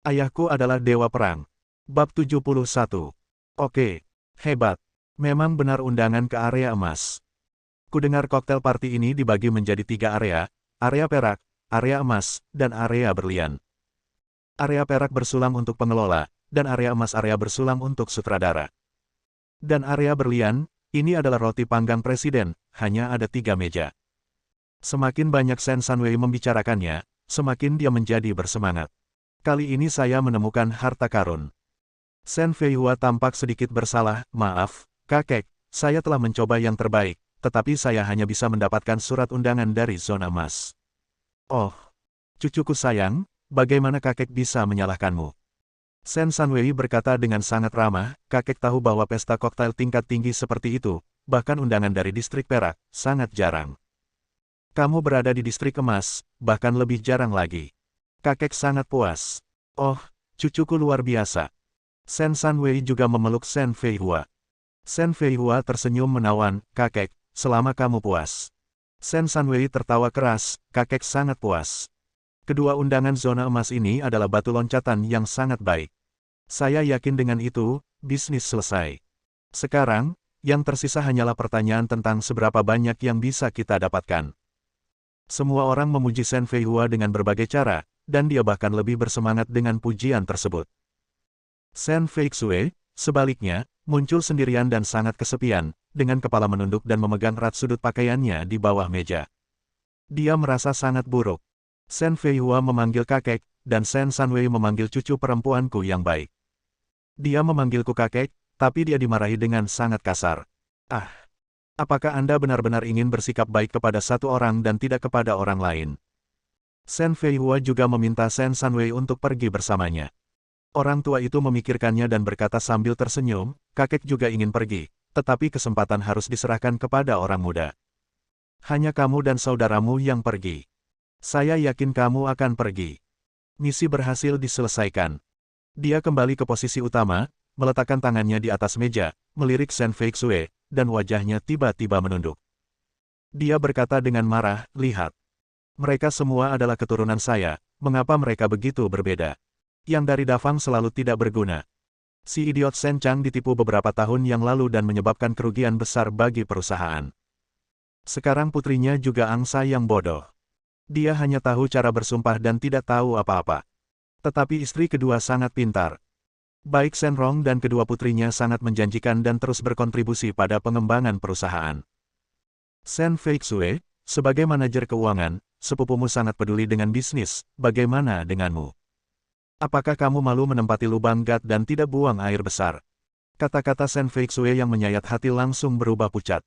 Ayahku adalah dewa perang. Bab 71. Oke. Hebat. Memang benar undangan ke area emas. Kudengar koktel party ini dibagi menjadi 3 area perak, area emas, dan area berlian. Area perak bersulam untuk pengelola, dan area emas area bersulam untuk sutradara. Dan area berlian, ini adalah roti panggang presiden, hanya ada 3 meja. Semakin banyak Sen Sanwei membicarakannya, semakin dia menjadi bersemangat. Kali ini saya menemukan harta karun. Sen Feihua tampak sedikit bersalah, maaf, kakek, saya telah mencoba yang terbaik, tetapi saya hanya bisa mendapatkan surat undangan dari zona emas. Oh, cucuku sayang, bagaimana kakek bisa menyalahkanmu? Sen Sanwei berkata dengan sangat ramah, kakek tahu bahwa pesta koktail tingkat tinggi seperti itu, bahkan undangan dari distrik perak, sangat jarang. Kamu berada di distrik emas, bahkan lebih jarang lagi. Kakek sangat puas. Oh, cucuku luar biasa. Sen Sanwei juga memeluk Sen Feihua. Sen Feihua tersenyum menawan, kakek, selama kamu puas. Sen Sanwei tertawa keras, kakek sangat puas. Kedua undangan zona emas ini adalah batu loncatan yang sangat baik. Saya yakin dengan itu, bisnis selesai. Sekarang, yang tersisa hanyalah pertanyaan tentang seberapa banyak yang bisa kita dapatkan. Semua orang memuji Sen Feihua dengan berbagai cara, dan dia bahkan lebih bersemangat dengan pujian tersebut. Sen Feixue, sebaliknya, muncul sendirian dan sangat kesepian, dengan kepala menunduk dan memegang erat sudut pakaiannya di bawah meja. Dia merasa sangat buruk. Sen Feihua memanggil kakek, dan Sen Sanwei memanggil cucu perempuanku yang baik. Dia memanggilku kakek, tapi dia dimarahi dengan sangat kasar. Ah, apakah Anda benar-benar ingin bersikap baik kepada satu orang dan tidak kepada orang lain? Sen Feihua juga meminta Sen Sanwei untuk pergi bersamanya. Orang tua itu memikirkannya dan berkata sambil tersenyum, kakek juga ingin pergi, tetapi kesempatan harus diserahkan kepada orang muda. Hanya kamu dan saudaramu yang pergi. Saya yakin kamu akan pergi. Misi berhasil diselesaikan. Dia kembali ke posisi utama, meletakkan tangannya di atas meja, melirik Sen Feixue, dan wajahnya tiba-tiba menunduk. Dia berkata dengan marah, lihat. Mereka semua adalah keturunan saya, mengapa mereka begitu berbeda? Yang dari Dafang selalu tidak berguna. Si idiot Sen Chang ditipu beberapa tahun yang lalu dan menyebabkan kerugian besar bagi perusahaan. Sekarang putrinya juga angsa yang bodoh. Dia hanya tahu cara bersumpah dan tidak tahu apa-apa. Tetapi istri kedua sangat pintar. Baik Sen Rong dan kedua putrinya sangat menjanjikan dan terus berkontribusi pada pengembangan perusahaan. Sen Feixue, sebagai manajer keuangan, sepupumu sangat peduli dengan bisnis, bagaimana denganmu? Apakah kamu malu menempati lubang gat dan tidak buang air besar? Kata-kata Sen Feixue yang menyayat hati langsung berubah pucat.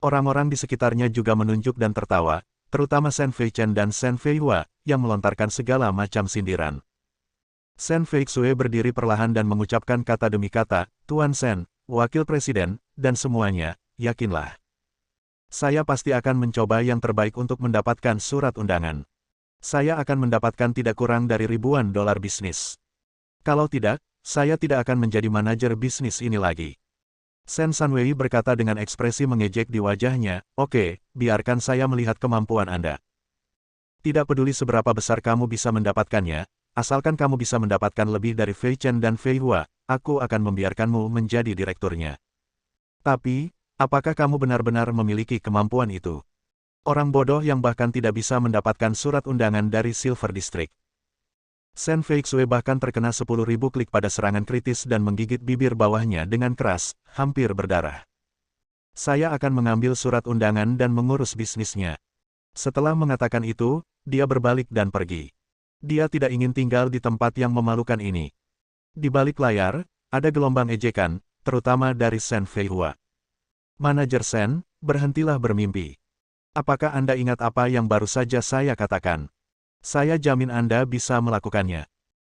Orang-orang di sekitarnya juga menunjuk dan tertawa, terutama Sen Feichen dan Sen Feihua, yang melontarkan segala macam sindiran. Sen Feixue berdiri perlahan dan mengucapkan kata demi kata, Tuan Sen, Wakil Presiden, dan semuanya, yakinlah. Saya pasti akan mencoba yang terbaik untuk mendapatkan surat undangan. Saya akan mendapatkan tidak kurang dari ribuan dolar bisnis. Kalau tidak, saya tidak akan menjadi manajer bisnis ini lagi. Sen Sanwei berkata dengan ekspresi mengejek di wajahnya, oke, biarkan saya melihat kemampuan Anda. Tidak peduli seberapa besar kamu bisa mendapatkannya, asalkan kamu bisa mendapatkan lebih dari Fei Chen dan Feihua, aku akan membiarkanmu menjadi direkturnya. Tapi, apakah kamu benar-benar memiliki kemampuan itu? Orang bodoh yang bahkan tidak bisa mendapatkan surat undangan dari Silver District. Sen Feixue bahkan terkena 10.000 klik pada serangan kritis dan menggigit bibir bawahnya dengan keras, hampir berdarah. Saya akan mengambil surat undangan dan mengurus bisnisnya. Setelah mengatakan itu, dia berbalik dan pergi. Dia tidak ingin tinggal di tempat yang memalukan ini. Di balik layar, ada gelombang ejekan, terutama dari Sen Feihua. Manajer Sen, berhentilah bermimpi. Apakah Anda ingat apa yang baru saja saya katakan? Saya jamin Anda bisa melakukannya.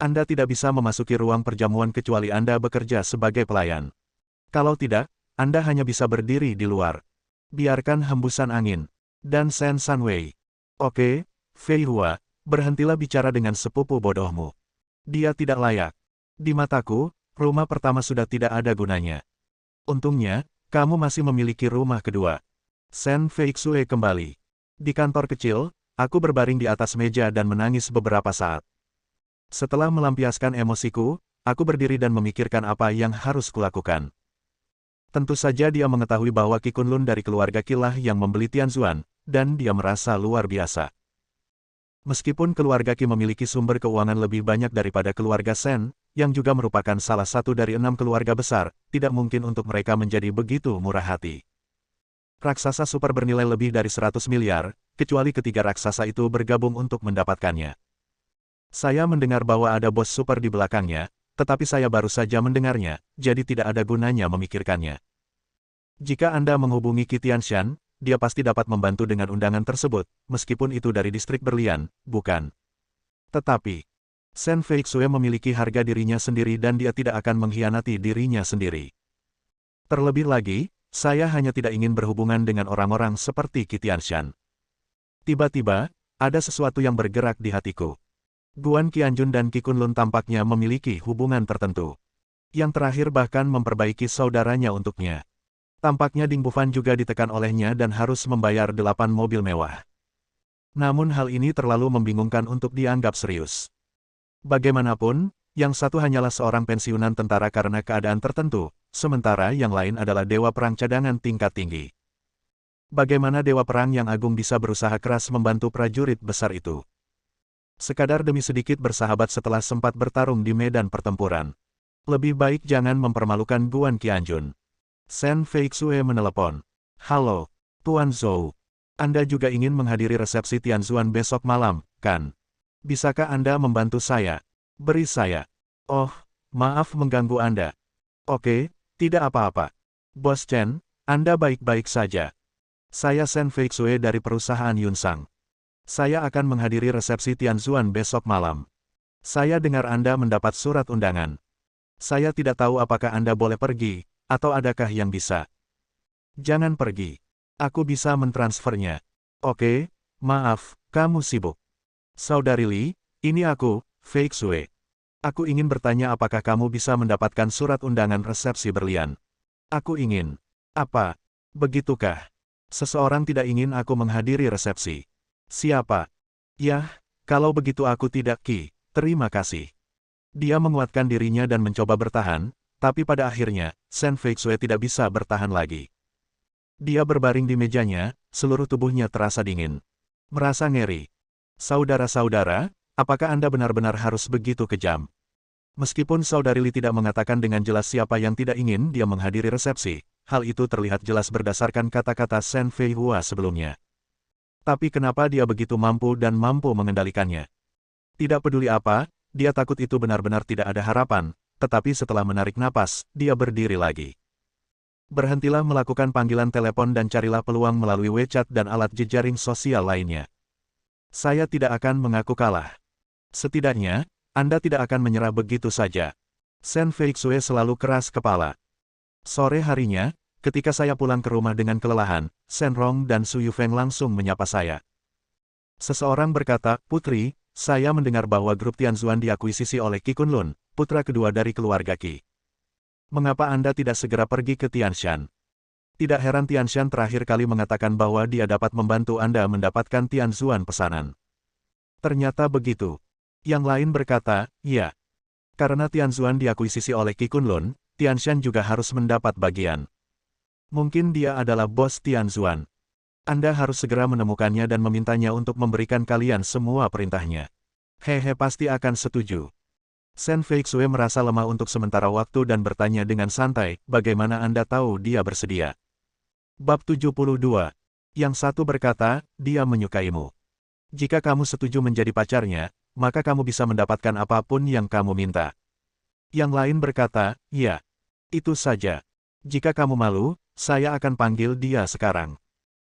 Anda tidak bisa memasuki ruang perjamuan kecuali Anda bekerja sebagai pelayan. Kalau tidak, Anda hanya bisa berdiri di luar. Biarkan hembusan angin. Dan Sen Sanwei. Oke, Feihua, berhentilah bicara dengan sepupu bodohmu. Dia tidak layak. Di mataku, rumah pertama sudah tidak ada gunanya. Untungnya, kamu masih memiliki rumah kedua. Sen Feixue kembali. Di kantor kecil, aku berbaring di atas meja dan menangis beberapa saat. Setelah melampiaskan emosiku, aku berdiri dan memikirkan apa yang harus kulakukan. Tentu saja dia mengetahui bahwa Qi Kunlun dari keluarga Qi lah yang membeli Tianzuan, dan dia merasa luar biasa. Meskipun keluarga Qi memiliki sumber keuangan lebih banyak daripada keluarga Shen, yang juga merupakan salah satu dari 6 keluarga besar, tidak mungkin untuk mereka menjadi begitu murah hati. Raksasa super bernilai lebih dari 100 miliar, kecuali ketiga raksasa itu bergabung untuk mendapatkannya. Saya mendengar bahwa ada bos super di belakangnya, tetapi saya baru saja mendengarnya, jadi tidak ada gunanya memikirkannya. Jika Anda menghubungi Qi Tianshan, dia pasti dapat membantu dengan undangan tersebut, meskipun itu dari distrik berlian, bukan? Tetapi, Shen Feixue memiliki harga dirinya sendiri dan dia tidak akan mengkhianati dirinya sendiri. Terlebih lagi, saya hanya tidak ingin berhubungan dengan orang-orang seperti Qi Tianshan. Tiba-tiba, ada sesuatu yang bergerak di hatiku. Guan Qianjun dan Qi Kunlun tampaknya memiliki hubungan tertentu. Yang terakhir bahkan memperbaiki saudaranya untuknya. Tampaknya Ding Bufan juga ditekan olehnya dan harus membayar 8 mobil mewah. Namun hal ini terlalu membingungkan untuk dianggap serius. Bagaimanapun, yang satu hanyalah seorang pensiunan tentara karena keadaan tertentu, sementara yang lain adalah dewa perang cadangan tingkat tinggi. Bagaimana dewa perang yang agung bisa berusaha keras membantu prajurit besar itu? Sekadar demi sedikit bersahabat setelah sempat bertarung di medan pertempuran. Lebih baik jangan mempermalukan Guan Qianjun. Shen Feixue menelepon. Halo, Tuan Zhou. Anda juga ingin menghadiri resepsi Tianzuan besok malam, kan? Bisakah Anda membantu saya? Beri saya. Oh, maaf mengganggu Anda. Oke, tidak apa-apa. Bos Chen, Anda baik-baik saja. Saya Shen Feixue dari perusahaan Yunsang. Saya akan menghadiri resepsi Tianzuan besok malam. Saya dengar Anda mendapat surat undangan. Saya tidak tahu apakah Anda boleh pergi, atau adakah yang bisa. Jangan pergi. Aku bisa mentransfernya. Oke, maaf, kamu sibuk. Saudari Li, ini aku, Feixue. Aku ingin bertanya apakah kamu bisa mendapatkan surat undangan resepsi berlian. Aku ingin. Apa? Begitukah? Seseorang tidak ingin aku menghadiri resepsi. Siapa? Yah, kalau begitu aku tidak Qi, terima kasih. Dia menguatkan dirinya dan mencoba bertahan, tapi pada akhirnya, Shen Feixue tidak bisa bertahan lagi. Dia berbaring di mejanya, seluruh tubuhnya terasa dingin. Merasa ngeri. Saudara-saudara, apakah Anda benar-benar harus begitu kejam? Meskipun saudari Li tidak mengatakan dengan jelas siapa yang tidak ingin dia menghadiri resepsi, hal itu terlihat jelas berdasarkan kata-kata Shen Feihua sebelumnya. Tapi kenapa dia begitu mampu dan mampu mengendalikannya? Tidak peduli apa, dia takut itu benar-benar tidak ada harapan, tetapi setelah menarik napas, dia berdiri lagi. Berhentilah melakukan panggilan telepon dan carilah peluang melalui WeChat dan alat jejaring sosial lainnya. Saya tidak akan mengaku kalah. Setidaknya, Anda tidak akan menyerah begitu saja. Shen Feixue selalu keras kepala. Sore harinya, ketika saya pulang ke rumah dengan kelelahan, Shen Rong dan Su Yufeng langsung menyapa saya. Seseorang berkata, Putri, saya mendengar bahwa grup Tianzuan diakuisisi oleh Qi Kunlun, putra kedua dari keluarga Qi. Mengapa Anda tidak segera pergi ke Tianshan? Tidak heran Tianshan terakhir kali mengatakan bahwa dia dapat membantu Anda mendapatkan Tianzuan pesanan. Ternyata begitu. Yang lain berkata, ya. Karena Tianzuan diakuisisi oleh Qi Kunlun, Tianshan juga harus mendapat bagian. Mungkin dia adalah bos Tianzuan. Anda harus segera menemukannya dan memintanya untuk memberikan kalian semua perintahnya. Hehe pasti akan setuju. Shen Feixue merasa lemah untuk sementara waktu dan bertanya dengan santai, bagaimana Anda tahu dia bersedia? Bab 72. Yang satu berkata, dia menyukaimu. Jika kamu setuju menjadi pacarnya, maka kamu bisa mendapatkan apapun yang kamu minta. Yang lain berkata, ya. Itu saja. Jika kamu malu, saya akan panggil dia sekarang.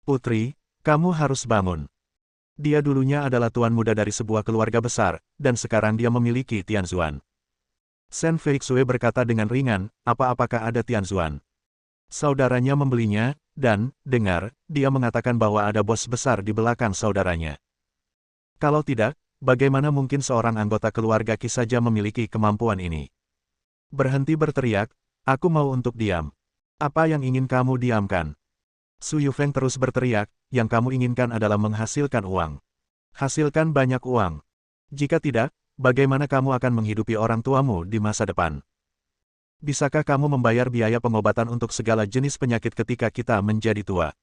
Putri, kamu harus bangun. Dia dulunya adalah tuan muda dari sebuah keluarga besar, dan sekarang dia memiliki Tianzuan. Shen Feixue berkata dengan ringan, apakah ada Tianzuan? Saudaranya membelinya, dan, dengar, dia mengatakan bahwa ada bos besar di belakang saudaranya. Kalau tidak, bagaimana mungkin seorang anggota keluarga Qi saja memiliki kemampuan ini? Berhenti berteriak, aku mau untuk diam. Apa yang ingin kamu diamkan? Su Yufeng terus berteriak, yang kamu inginkan adalah menghasilkan uang. Hasilkan banyak uang. Jika tidak, bagaimana kamu akan menghidupi orang tuamu di masa depan? Bisakah kamu membayar biaya pengobatan untuk segala jenis penyakit ketika kita menjadi tua?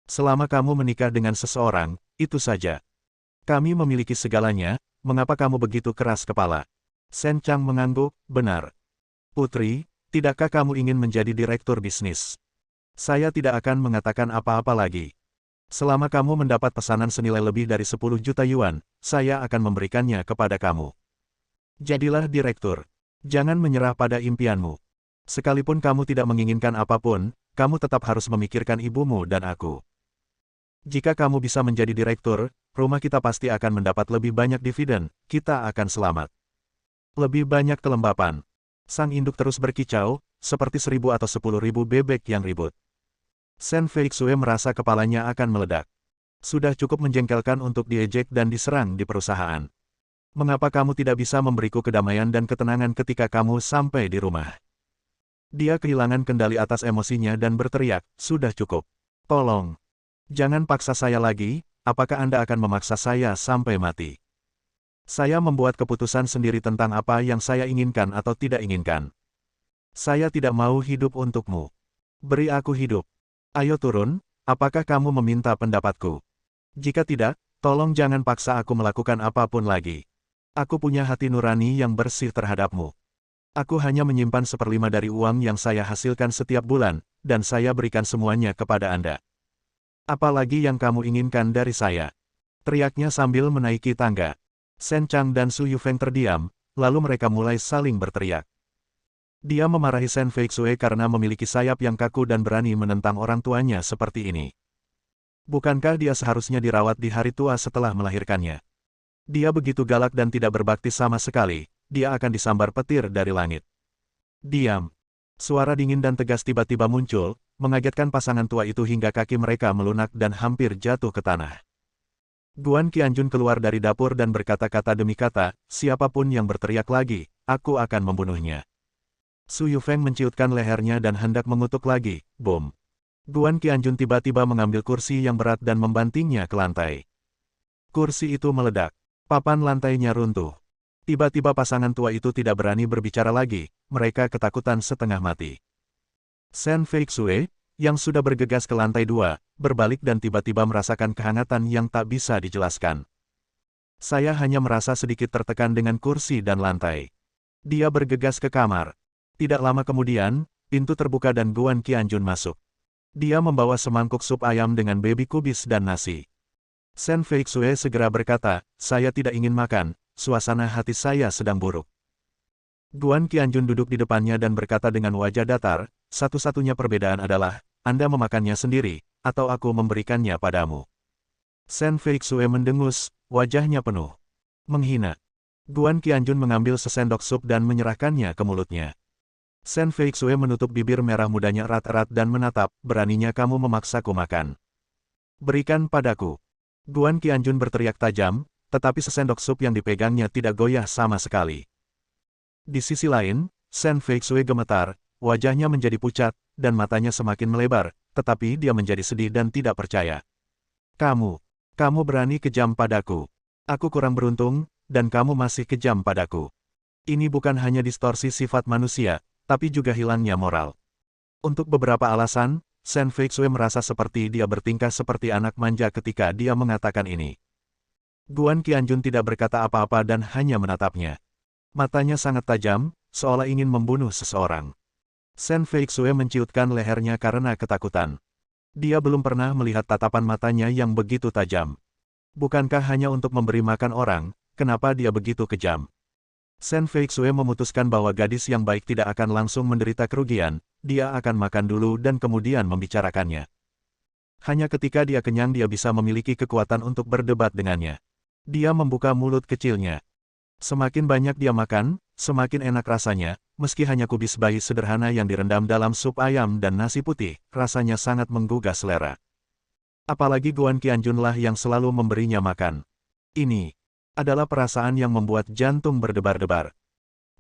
Selama kamu menikah dengan seseorang, itu saja. Kami memiliki segalanya, mengapa kamu begitu keras kepala? Sen Chang mengangguk, benar. Putri, tidakkah kamu ingin menjadi direktur bisnis? Saya tidak akan mengatakan apa-apa lagi. Selama kamu mendapat pesanan senilai lebih dari 10 juta yuan, saya akan memberikannya kepada kamu. Jadilah direktur. Jangan menyerah pada impianmu. Sekalipun kamu tidak menginginkan apapun, kamu tetap harus memikirkan ibumu dan aku. Jika kamu bisa menjadi direktur, rumah kita pasti akan mendapat lebih banyak dividen, kita akan selamat. Lebih banyak kelembapan. Sang induk terus berkicau, seperti 1.000 atau 10.000 bebek yang ribut. Sen Feixue merasa kepalanya akan meledak. Sudah cukup menjengkelkan untuk diejek dan diserang di perusahaan. Mengapa kamu tidak bisa memberiku kedamaian dan ketenangan ketika kamu sampai di rumah? Dia kehilangan kendali atas emosinya dan berteriak, sudah cukup. Tolong. Jangan paksa saya lagi, apakah Anda akan memaksa saya sampai mati? Saya membuat keputusan sendiri tentang apa yang saya inginkan atau tidak inginkan. Saya tidak mau hidup untukmu. Beri aku hidup. Ayo turun, apakah kamu meminta pendapatku? Jika tidak, tolong jangan paksa aku melakukan apapun lagi. Aku punya hati nurani yang bersih terhadapmu. Aku hanya menyimpan 1/5 dari uang yang saya hasilkan setiap bulan, dan saya berikan semuanya kepada Anda. Apalagi yang kamu inginkan dari saya? Teriaknya sambil menaiki tangga. Sen Chang dan Su Yufeng terdiam, lalu mereka mulai saling berteriak. Dia memarahi Sen Feixue karena memiliki sayap yang kaku dan berani menentang orang tuanya seperti ini. Bukankah dia seharusnya dirawat di hari tua setelah melahirkannya? Dia begitu galak dan tidak berbakti sama sekali, dia akan disambar petir dari langit. Diam. Suara dingin dan tegas tiba-tiba muncul, mengagetkan pasangan tua itu hingga kaki mereka melunak dan hampir jatuh ke tanah. Guan Qianjun keluar dari dapur dan berkata-kata demi kata, siapapun yang berteriak lagi, aku akan membunuhnya. Su Yufeng menciutkan lehernya dan hendak mengutuk lagi, bom. Guan Qianjun tiba-tiba mengambil kursi yang berat dan membantingnya ke lantai. Kursi itu meledak. Papan lantainya runtuh. Tiba-tiba pasangan tua itu tidak berani berbicara lagi, mereka ketakutan setengah mati. Sen Feixue, yang sudah bergegas ke lantai 2, berbalik dan tiba-tiba merasakan kehangatan yang tak bisa dijelaskan. Saya hanya merasa sedikit tertekan dengan kursi dan lantai. Dia bergegas ke kamar. Tidak lama kemudian, pintu terbuka dan Guan Qianjun masuk. Dia membawa semangkuk sup ayam dengan baby kubis dan nasi. Sen Feixue segera berkata, saya tidak ingin makan, suasana hati saya sedang buruk. Guan Qianjun duduk di depannya dan berkata dengan wajah datar, satu-satunya perbedaan adalah, Anda memakannya sendiri, atau aku memberikannya padamu. Sen Feixue mendengus, wajahnya penuh menghina. Guan Qianjun mengambil sesendok sup dan menyerahkannya ke mulutnya. Sen Feixue menutup bibir merah mudanya erat-erat dan menatap, beraninya kamu memaksaku makan. Berikan padaku. Guan Qianjun berteriak tajam, tetapi sesendok sup yang dipegangnya tidak goyah sama sekali. Di sisi lain, Sen Feixue gemetar, wajahnya menjadi pucat, dan matanya semakin melebar, tetapi dia menjadi sedih dan tidak percaya. Kamu berani kejam padaku. Aku kurang beruntung, dan kamu masih kejam padaku. Ini bukan hanya distorsi sifat manusia, tapi juga hilangnya moral. Untuk beberapa alasan, Sen Feixue merasa seperti dia bertingkah seperti anak manja ketika dia mengatakan ini. Guan Qianjun tidak berkata apa-apa dan hanya menatapnya. Matanya sangat tajam, seolah ingin membunuh seseorang. Sen Feixue menciutkan lehernya karena ketakutan. Dia belum pernah melihat tatapan matanya yang begitu tajam. Bukankah hanya untuk memberi makan orang, kenapa dia begitu kejam? Sen Feixue memutuskan bahwa gadis yang baik tidak akan langsung menderita kerugian, dia akan makan dulu dan kemudian membicarakannya. Hanya ketika dia kenyang dia bisa memiliki kekuatan untuk berdebat dengannya. Dia membuka mulut kecilnya. Semakin banyak dia makan, semakin enak rasanya, meski hanya kubis bayi sederhana yang direndam dalam sup ayam dan nasi putih, rasanya sangat menggugah selera. Apalagi Guan Qianjun lah yang selalu memberinya makan. Ini adalah perasaan yang membuat jantung berdebar-debar.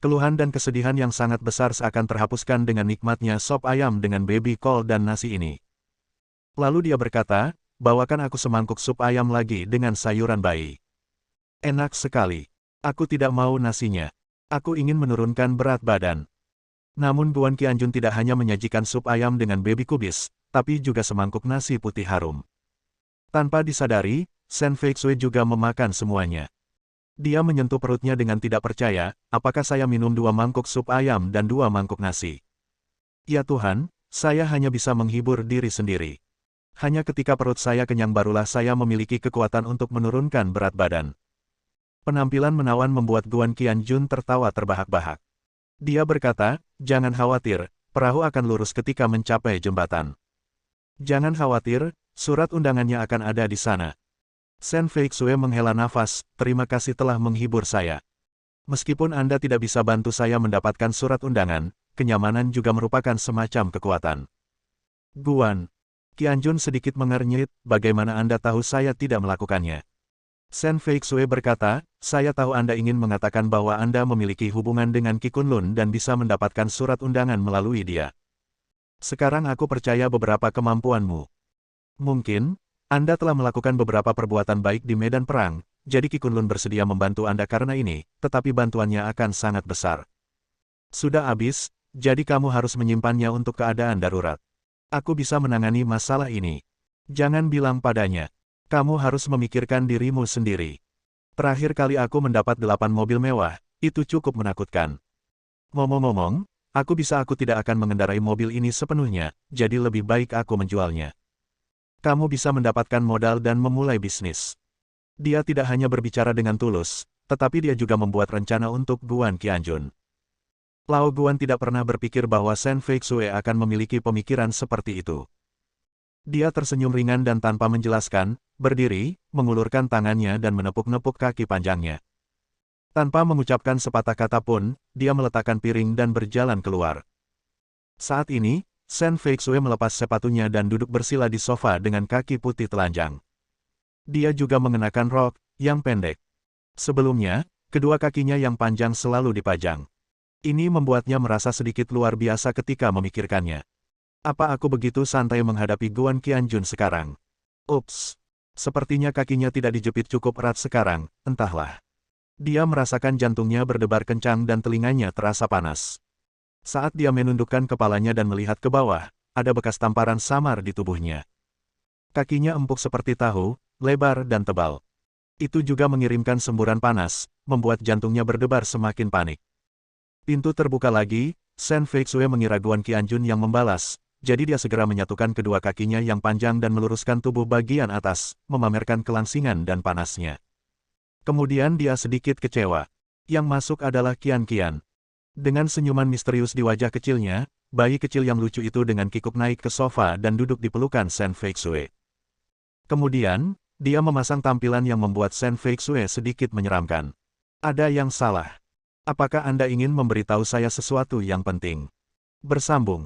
Keluhan dan kesedihan yang sangat besar seakan terhapuskan dengan nikmatnya sop ayam dengan baby kol dan nasi ini. Lalu dia berkata, bawakan aku semangkuk sup ayam lagi dengan sayuran bayi. Enak sekali. Aku tidak mau nasinya. Aku ingin menurunkan berat badan. Namun Guan Qianjun tidak hanya menyajikan sup ayam dengan baby kubis, tapi juga semangkuk nasi putih harum. Tanpa disadari, Shen Feixue juga memakan semuanya. Dia menyentuh perutnya dengan tidak percaya, apakah saya minum 2 mangkuk sup ayam dan 2 mangkuk nasi? Ya Tuhan, saya hanya bisa menghibur diri sendiri. Hanya ketika perut saya kenyang barulah saya memiliki kekuatan untuk menurunkan berat badan. Penampilan menawan membuat Guan Qianjun tertawa terbahak-bahak. Dia berkata, jangan khawatir, perahu akan lurus ketika mencapai jembatan. Jangan khawatir, surat undangannya akan ada di sana. Shen Feixue menghela nafas, terima kasih telah menghibur saya. Meskipun Anda tidak bisa bantu saya mendapatkan surat undangan, kenyamanan juga merupakan semacam kekuatan. Guan Qianjun sedikit mengernyit, bagaimana Anda tahu saya tidak melakukannya? Shen Feixue berkata, saya tahu Anda ingin mengatakan bahwa Anda memiliki hubungan dengan Qi Kunlun dan bisa mendapatkan surat undangan melalui dia. Sekarang aku percaya beberapa kemampuanmu. Mungkin, Anda telah melakukan beberapa perbuatan baik di medan perang, jadi Qi Kunlun bersedia membantu Anda karena ini, tetapi bantuannya akan sangat besar. Sudah habis, jadi kamu harus menyimpannya untuk keadaan darurat. Aku bisa menangani masalah ini. Jangan bilang padanya. Kamu harus memikirkan dirimu sendiri. Terakhir kali aku mendapat 8 mobil mewah, itu cukup menakutkan. Ngomong-ngomong, aku tidak akan mengendarai mobil ini sepenuhnya, jadi lebih baik aku menjualnya. Kamu bisa mendapatkan modal dan memulai bisnis. Dia tidak hanya berbicara dengan tulus, tetapi dia juga membuat rencana untuk Guan Qianjun. Lao Guan tidak pernah berpikir bahwa Shen Feixue akan memiliki pemikiran seperti itu. Dia tersenyum ringan dan tanpa menjelaskan, berdiri, mengulurkan tangannya dan menepuk-nepuk kaki panjangnya. Tanpa mengucapkan sepatah kata pun, dia meletakkan piring dan berjalan keluar. Saat ini, Shen Feixue melepas sepatunya dan duduk bersila di sofa dengan kaki putih telanjang. Dia juga mengenakan rok yang pendek. Sebelumnya, kedua kakinya yang panjang selalu dipajang. Ini membuatnya merasa sedikit luar biasa ketika memikirkannya. Apa aku begitu santai menghadapi Guan Qianjun sekarang? Ups. Sepertinya kakinya tidak dijepit cukup erat sekarang, entahlah. Dia merasakan jantungnya berdebar kencang dan telinganya terasa panas. Saat dia menundukkan kepalanya dan melihat ke bawah, ada bekas tamparan samar di tubuhnya. Kakinya empuk seperti tahu, lebar dan tebal. Itu juga mengirimkan semburan panas, membuat jantungnya berdebar semakin panik. Pintu terbuka lagi, Shen Feixue mengira Guan Qianjun yang membalas. Jadi dia segera menyatukan kedua kakinya yang panjang dan meluruskan tubuh bagian atas, memamerkan kelangsingan dan panasnya. Kemudian dia sedikit kecewa. Yang masuk adalah Qian. Dengan senyuman misterius di wajah kecilnya, bayi kecil yang lucu itu dengan kikuk naik ke sofa dan duduk di pelukan Shen Feixue. Kemudian, dia memasang tampilan yang membuat Shen Feixue sedikit menyeramkan. Ada yang salah. Apakah Anda ingin memberitahu saya sesuatu yang penting? Bersambung.